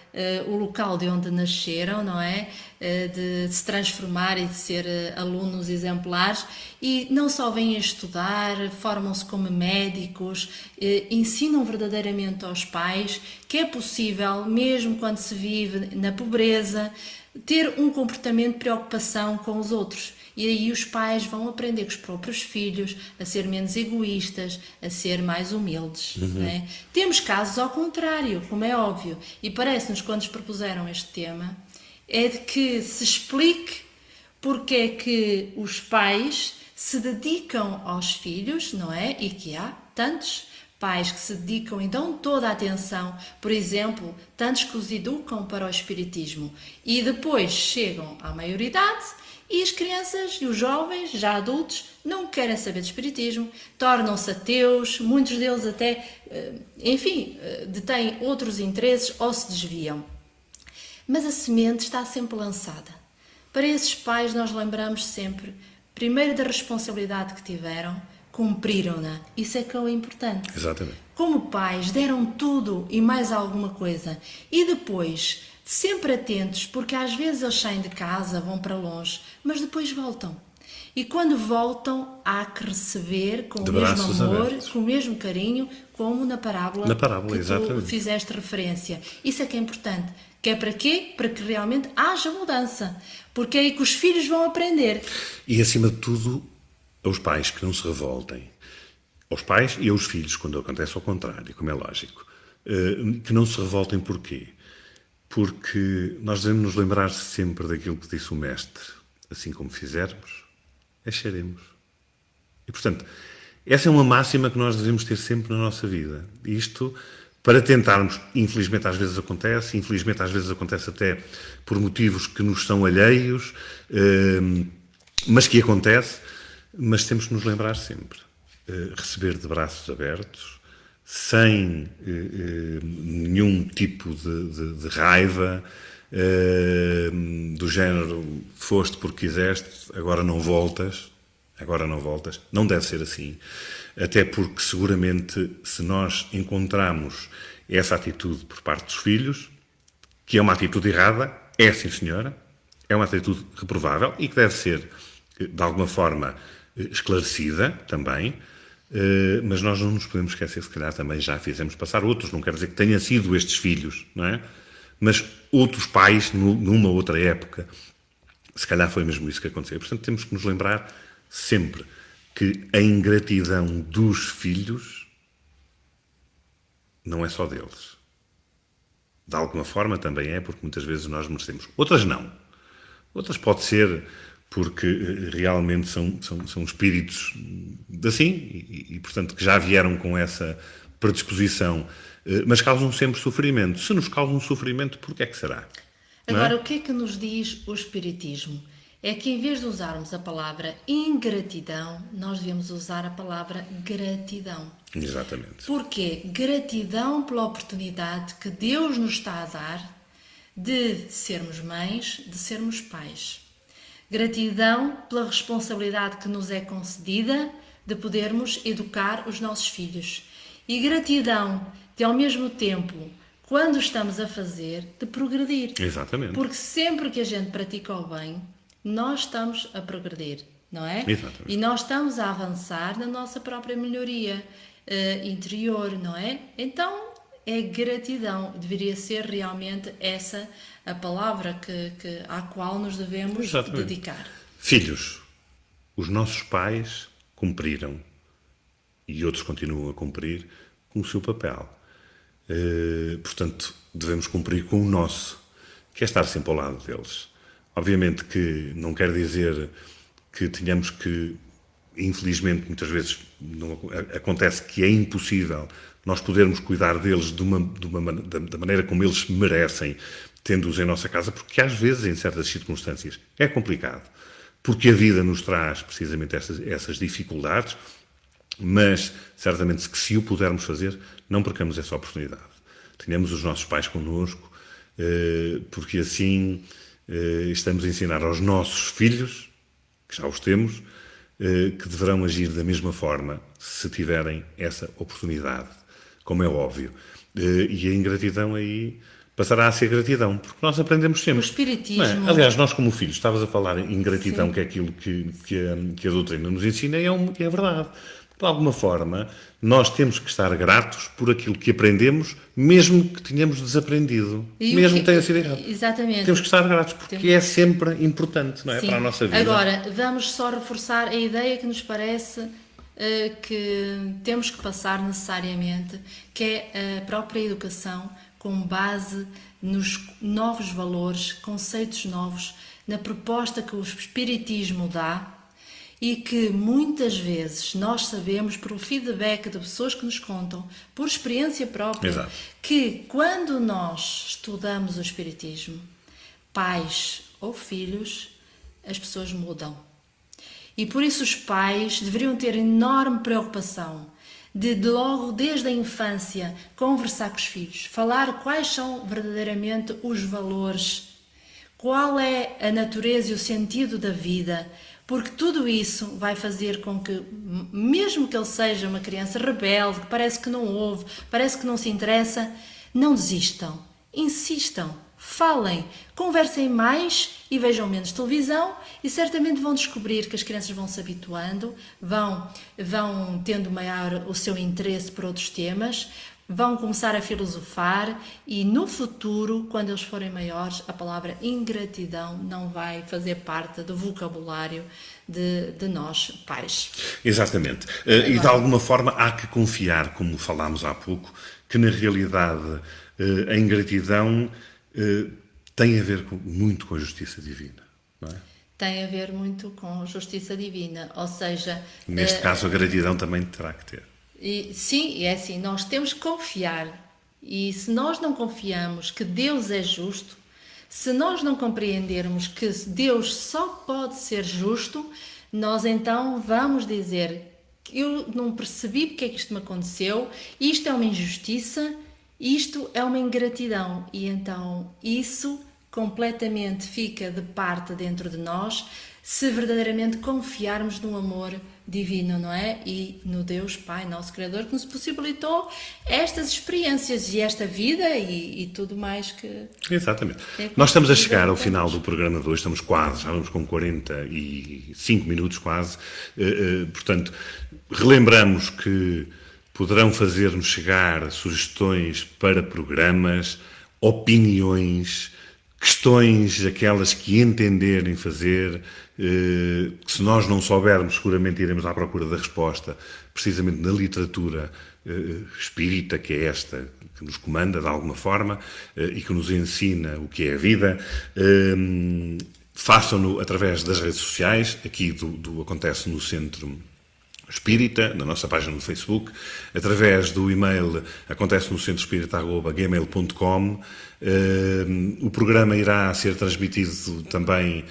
o local de onde nasceram, não é? De se transformar e de ser alunos exemplares, e não só vêm a estudar, formam-se como médicos, ensinam verdadeiramente aos pais que é possível, mesmo quando se vive na pobreza, ter um comportamento de preocupação com os outros. E aí os pais vão aprender com os próprios filhos a ser menos egoístas, a ser mais humildes. Não é? Temos casos ao contrário, como é óbvio, e parece-nos, quando nos propuseram este tema, é de que se explique porque é que os pais se dedicam aos filhos, não é? E que há tantos pais que se dedicam e dão toda a atenção, por exemplo, tantos que os educam para o espiritismo, e depois chegam à maioridade e as crianças e os jovens, já adultos, não querem saber de espiritismo, tornam-se ateus, muitos deles até, enfim, detêm outros interesses ou se desviam. Mas a semente está sempre lançada. Para esses pais nós lembramos sempre, primeiro, da responsabilidade que tiveram, cumpriram-na. Isso é que é o importante. Exatamente. Como pais, deram tudo e mais alguma coisa. E depois, sempre atentos, porque às vezes eles saem de casa, vão para longe, mas depois voltam. E quando voltam, há que receber com o mesmo amor, abertos, com o mesmo carinho, como na parábola que exatamente. tu fizeste referência. Isso é que é importante. Que é para quê? Para que realmente haja mudança. Porque é aí que os filhos vão aprender. E, acima de tudo, aos pais que não se revoltem. Aos pais e aos filhos, quando acontece ao contrário, como é lógico. Que não se revoltem porquê? Porque nós devemos nos lembrar sempre daquilo que disse o Mestre. Assim como fizermos, acharemos. E, portanto, essa é uma máxima que nós devemos ter sempre na nossa vida. Isto para tentarmos, infelizmente às vezes acontece até por motivos que nos são alheios, mas que acontece, mas temos que nos lembrar sempre. Receber de braços abertos, sem nenhum tipo de raiva, do género, foste porque quiseste, agora não voltas. Não deve ser assim. Até porque, seguramente, se nós encontramos essa atitude por parte dos filhos, que é uma atitude errada, é sim senhora, é uma atitude reprovável e que deve ser, de alguma forma, esclarecida também, mas nós não nos podemos esquecer, se calhar também já fizemos passar outros, não quer dizer que tenham sido estes filhos, não é? Mas outros pais, numa outra época, se calhar foi mesmo isso que aconteceu. Portanto, temos que nos lembrar sempre que a ingratidão dos filhos não é só deles. De alguma forma também é, porque muitas vezes nós merecemos. Outras não. Outras pode ser porque realmente são espíritos assim e, portanto, que já vieram com essa predisposição, mas causam sempre sofrimento. Se nos causam sofrimento, porquê é que será? Agora, o que é que nos diz o Espiritismo? É que em vez de usarmos a palavra ingratidão, nós devemos usar a palavra gratidão. Exatamente. Porque gratidão pela oportunidade que Deus nos está a dar de sermos mães, de sermos pais. Gratidão pela responsabilidade que nos é concedida de podermos educar os nossos filhos. E gratidão de, ao mesmo tempo, quando estamos a fazer, de progredir. Exatamente. Porque sempre que a gente pratica o bem, nós estamos a progredir, não é? Exatamente. E nós estamos a avançar na nossa própria melhoria interior, não é? Então, é gratidão. Deveria ser realmente essa a palavra à qual nos devemos dedicar. Filhos, os nossos pais cumpriram e outros continuam a cumprir com o seu papel. Portanto, devemos cumprir com o nosso, que é estar sempre ao lado deles. Obviamente que não quer dizer que tenhamos que, infelizmente, muitas vezes acontece que é impossível nós podermos cuidar deles da maneira como eles merecem, tendo-os em nossa casa, porque às vezes, em certas circunstâncias, é complicado. Porque a vida nos traz precisamente essas dificuldades, mas certamente que se o pudermos fazer, não percamos essa oportunidade. Tenhamos os nossos pais connosco, porque assim estamos a ensinar aos nossos filhos, que já os temos, que deverão agir da mesma forma se tiverem essa oportunidade, como é óbvio. E a ingratidão aí passará a ser gratidão, porque nós aprendemos sempre. O Espiritismo... É? Aliás, nós como filhos, estavas a falar em ingratidão, que é aquilo que a doutrina nos ensina, é verdade. De alguma forma, nós temos que estar gratos por aquilo que aprendemos, mesmo que tenhamos desaprendido. Mesmo que tenha sido errado. Exatamente. Temos que estar gratos, porque é sempre importante, não é? Para a nossa vida. Agora, vamos só reforçar a ideia que nos parece que temos que passar necessariamente, que é a própria educação com base nos novos valores, conceitos novos, na proposta que o Espiritismo dá, e que muitas vezes nós sabemos, por feedback de pessoas que nos contam, por experiência própria, Exato. que quando nós estudamos o Espiritismo, pais ou filhos, as pessoas mudam. E por isso os pais deveriam ter enorme preocupação de logo desde a infância conversar com os filhos, falar quais são verdadeiramente os valores, qual é a natureza e o sentido da vida, porque tudo isso vai fazer com que, mesmo que ele seja uma criança rebelde, que parece que não ouve, parece que não se interessa, não desistam, insistam, falem, conversem mais e vejam menos televisão e certamente vão descobrir que as crianças vão se habituando, vão tendo maior o seu interesse por outros temas, vão começar a filosofar e no futuro, quando eles forem maiores, a palavra ingratidão não vai fazer parte do vocabulário de nós, pais. Exatamente. E de alguma forma há que confiar, como falámos há pouco, que na realidade a ingratidão tem a ver muito com a justiça divina, não é? Tem a ver muito com a justiça divina, ou seja... Neste caso a gratidão também terá que ter. Sim, é assim, nós temos que confiar. E se nós não confiamos que Deus é justo, se nós não compreendermos que Deus só pode ser justo, nós então vamos dizer: eu não percebi porque é que isto me aconteceu, isto é uma injustiça, isto é uma ingratidão. E então isso completamente fica de parte dentro de nós se verdadeiramente confiarmos no amor divino, não é? E no Deus Pai, nosso Criador, que nos possibilitou estas experiências e esta vida e tudo mais que... Exatamente. Nós estamos a chegar ao final do programa de hoje, estamos quase, já vamos com 45 minutos quase, portanto, relembramos que poderão fazer-nos chegar sugestões para programas, opiniões, questões, aquelas que entenderem fazer, que se nós não soubermos, seguramente iremos à procura da resposta, precisamente na literatura espírita, que é esta, que nos comanda de alguma forma e que nos ensina o que é a vida. Façam-no através das redes sociais, aqui do Acontece no Centro Espírita, na nossa página no Facebook, através do e-mail acontece no centroespírita@gmail.com. O programa irá ser transmitido também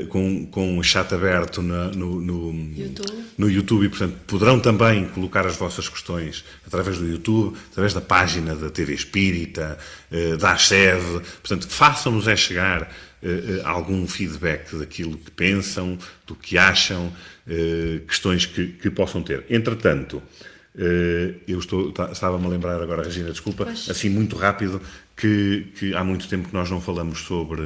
com um chat aberto no YouTube e, portanto, poderão também colocar as vossas questões através do YouTube, através da página da TV Espírita, da ACHEV. Portanto, façam-nos chegar algum feedback daquilo que pensam, do que acham, questões que possam ter. Entretanto, estava-me a lembrar agora, Regina, desculpa, assim muito rápido, que há muito tempo que nós não falamos sobre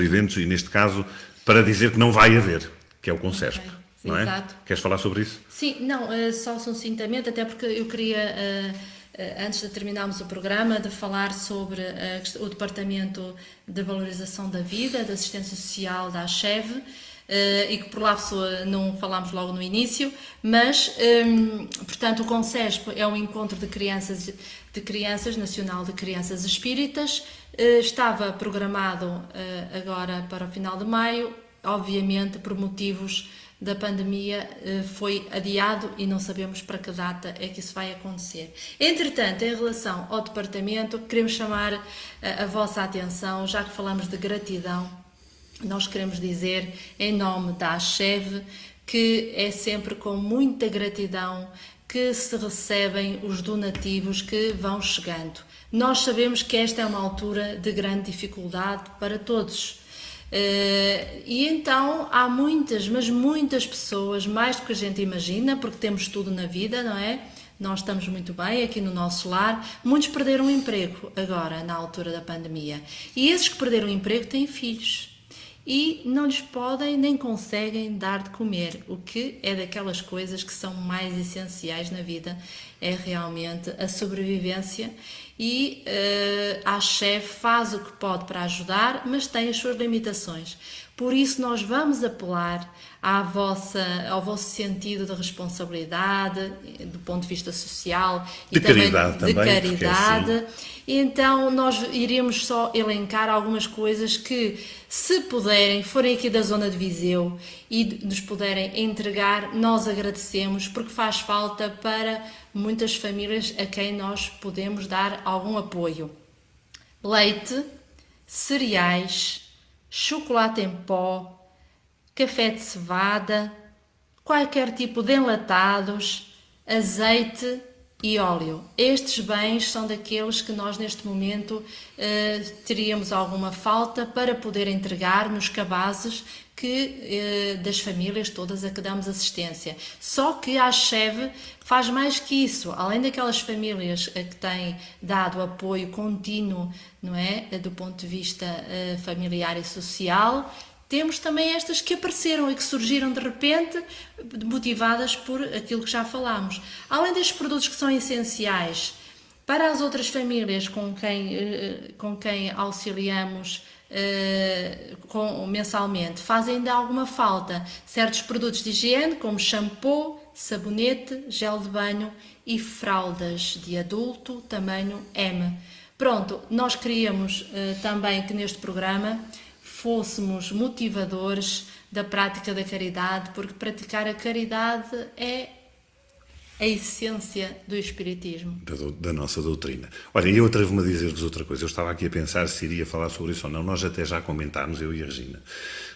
eventos e, neste caso, para dizer que não vai haver, que é o Concesp. Okay. Não é? Exato. Queres falar sobre isso? Sim, não, só sucintamente, até porque eu queria... antes de terminarmos o programa, de falar sobre o Departamento de Valorização da Vida, da Assistência Social da ACHEV, e que por lá não falámos logo no início, mas, portanto, o Concesp é um encontro de crianças Nacional de Crianças Espíritas, estava programado agora para o final de maio, obviamente por motivos da pandemia foi adiado e não sabemos para que data é que isso vai acontecer. Entretanto, em relação ao departamento, queremos chamar a vossa atenção, já que falamos de gratidão, nós queremos dizer, em nome da ACHEV, que é sempre com muita gratidão que se recebem os donativos que vão chegando. Nós sabemos que esta é uma altura de grande dificuldade para todos. E então há muitas, mas muitas pessoas, mais do que a gente imagina, porque temos tudo na vida, não é? Nós estamos muito bem aqui no nosso lar. Muitos perderam o emprego agora, na altura da pandemia. E esses que perderam o emprego têm filhos. E não lhes podem nem conseguem dar de comer, o que é daquelas coisas que são mais essenciais na vida, é realmente a sobrevivência. E a ACHEV faz o que pode para ajudar, mas tem as suas limitações. Por isso nós vamos apelar ao vosso sentido de responsabilidade, do ponto de vista social e também de caridade. É assim. Então nós iremos só elencar algumas coisas que, se puderem, forem aqui da zona de Viseu e nos puderem entregar, nós agradecemos, porque faz falta para muitas famílias a quem nós podemos dar algum apoio. Leite, cereais, chocolate em pó, café de cevada, qualquer tipo de enlatados, azeite e óleo. Estes bens são daqueles que nós neste momento teríamos alguma falta para poder entregar nos cabazes das famílias todas a que damos assistência. Só que a ACHEV faz mais que isso. Além daquelas famílias a que têm dado apoio contínuo, não é, do ponto de vista familiar e social, temos também estas que apareceram e que surgiram de repente, motivadas por aquilo que já falámos. Além destes produtos que são essenciais para as outras famílias com quem auxiliamos mensalmente, fazem ainda alguma falta certos produtos de higiene, como shampoo, sabonete, gel de banho e fraldas de adulto, tamanho M. Pronto, nós queríamos também que neste programa fôssemos motivadores da prática da caridade, porque praticar a caridade é a essência do Espiritismo. Da nossa doutrina. Olha, eu atrevo-me a dizer-vos outra coisa. Eu estava aqui a pensar se iria falar sobre isso ou não. Nós até já comentámos, eu e a Regina,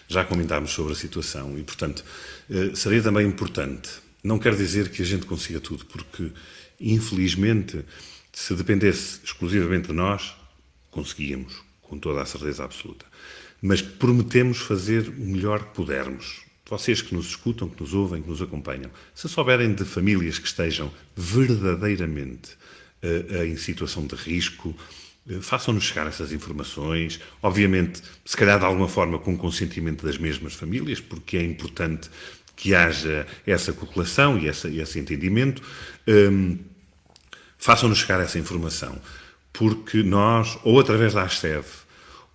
já comentámos sobre a situação e, portanto, seria também importante. Não quer dizer que a gente consiga tudo, porque, infelizmente, se dependesse exclusivamente de nós, conseguíamos com toda a certeza absoluta. Mas prometemos fazer o melhor que pudermos. Vocês que nos escutam, que nos ouvem, que nos acompanham, se souberem de famílias que estejam verdadeiramente em situação de risco, façam-nos chegar essas informações. Obviamente, se calhar de alguma forma com o consentimento das mesmas famílias, porque é importante que haja essa correlação e esse entendimento. Façam-nos chegar essa informação, porque nós, ou através da ASCEV,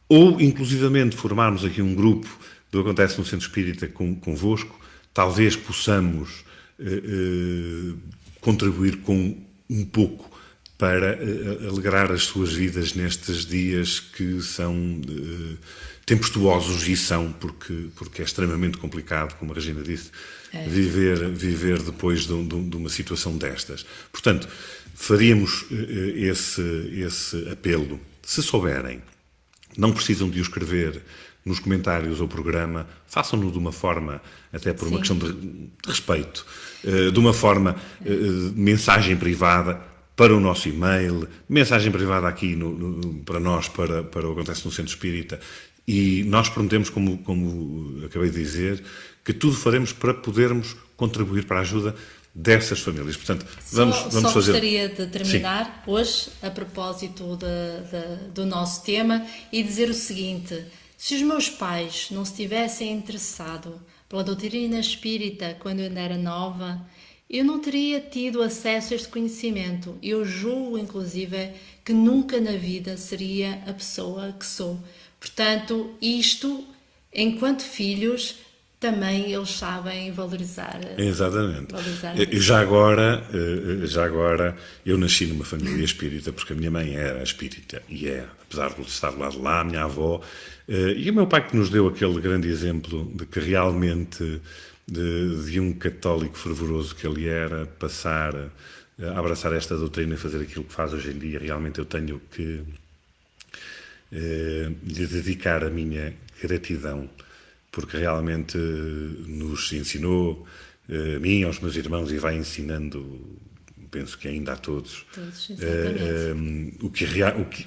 ou inclusivamente formarmos aqui um grupo do Acontece no Centro Espírita convosco, talvez possamos contribuir com um pouco para alegrar as suas vidas nestes dias que são tempestuosos, e são, porque é extremamente complicado, como a Regina disse, viver depois de uma situação destas. Portanto, faríamos esse apelo. Se souberem, não precisam de o escrever nos comentários ao programa, façam-no de uma forma, até por uma questão de respeito, de uma forma, mensagem privada para o nosso e-mail, mensagem privada aqui para nós, para o Acontece no Centro Espírita, e nós prometemos, como acabei de dizer, que tudo faremos para podermos contribuir para a ajuda dessas famílias. Portanto, vamos fazer... Só gostaria de terminar hoje, a propósito do nosso tema, e dizer o seguinte: se os meus pais não se tivessem interessado pela doutrina espírita quando eu ainda era nova, eu não teria tido acesso a este conhecimento. Eu julgo, inclusive, que nunca na vida seria a pessoa que sou. Portanto, isto, enquanto filhos, também eles sabem valorizar. Exatamente. Já agora, eu nasci numa família espírita, porque a minha mãe era espírita, e apesar de estar lá de lá, a minha avó, e o meu pai, que nos deu aquele grande exemplo de que realmente, de um católico fervoroso que ele era, passar a abraçar esta doutrina e fazer aquilo que faz hoje em dia, realmente eu tenho que lhe dedicar a minha gratidão, porque realmente nos ensinou, a mim, aos meus irmãos, e vai ensinando, penso que ainda a todos,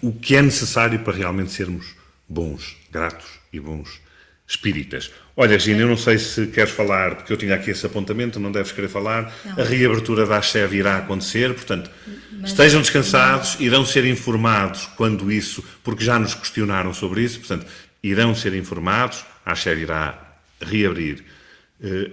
o que é necessário para realmente sermos bons, gratos e bons espíritas. Olha, Gina, eu não sei se queres falar, porque eu tinha aqui esse apontamento, não deves querer falar. Não. A reabertura da ASCEV irá acontecer, portanto, estejam descansados, irão ser informados quando isso, porque já nos questionaram sobre isso, portanto, irão ser informados, a ASCEV irá reabrir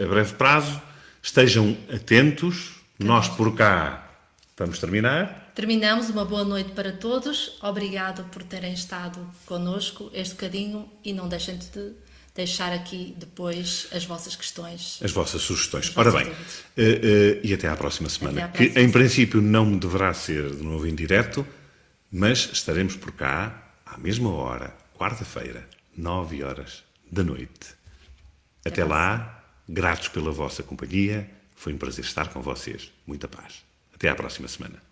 a breve prazo. Estejam atentos, nós por cá vamos terminar. Terminamos, uma boa noite para todos, obrigado por terem estado connosco este bocadinho, e não deixem de deixar aqui depois as vossas questões. As vossas sugestões. Ora bem, e até à próxima semana, que em princípio não deverá ser de novo em direto, mas estaremos por cá à mesma hora, quarta-feira, 9h da noite. Até lá, gratos pela vossa companhia, foi um prazer estar com vocês. Muita paz. Até à próxima semana.